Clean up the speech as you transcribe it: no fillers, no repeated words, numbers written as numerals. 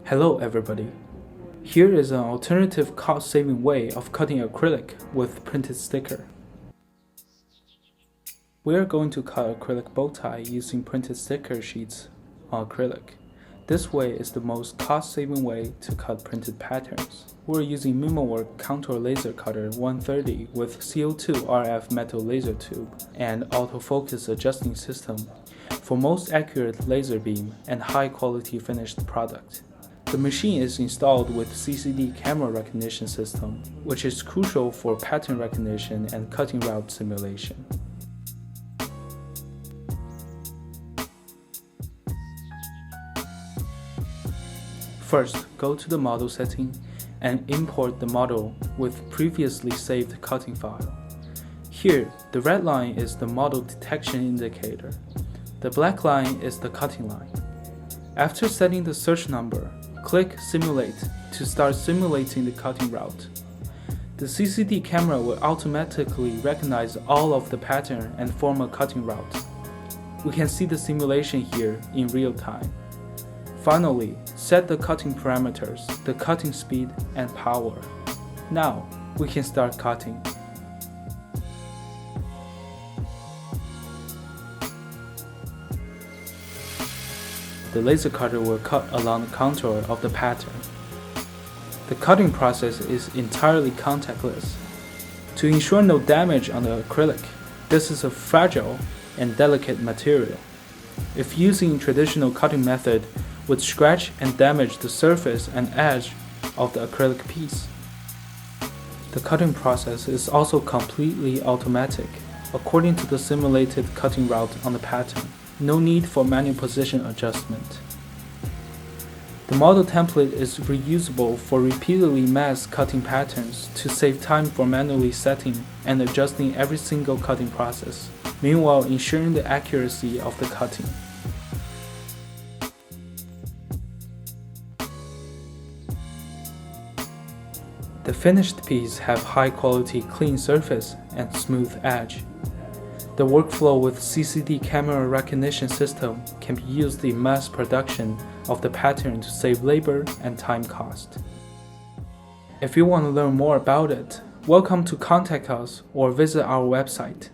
Hello everybody. Here is an alternative cost-saving way of cutting acrylic with printed sticker. We are going to cut acrylic bow tie using printed sticker sheets on acrylic. This way is the most cost-saving way to cut printed patterns. We're using MimoWork contour laser cutter 130 with CO2 RF metal laser tube and autofocus adjusting system for most accurate laser beam and high-quality finished product. The machine is installed with CCD camera recognition system, which is crucial for pattern recognition and cutting route simulation. First, go to the model setting and import the model with previously saved cutting file. Here, the red line is the model detection indicator. The black line is the cutting line. After setting the search number, click Simulate to start simulating the cutting route. The CCD camera will automatically recognize all of the pattern and form a cutting route. We can see the simulation here in real time. Finally, set the cutting parameters, the cutting speed and power. Now, we can start cutting. The laser cutter will cut along the contour of the pattern. The cutting process is entirely contactless. To ensure no damage on the acrylic, this is a fragile and delicate material. If using traditional cutting method, would scratch and damage the surface and edge of the acrylic piece. The cutting process is also completely automatic, according to the simulated cutting route on the pattern. No need for manual position adjustment. The model template is reusable for repeatedly mass cutting patterns to save time for manually setting and adjusting every single cutting process, meanwhile ensuring the accuracy of the cutting. The finished piece have high quality clean surface and smooth edge. The workflow with CCD camera recognition system can be used in mass production of the pattern to save labor and time cost. If you want to learn more about it, welcome to contact us or visit our website.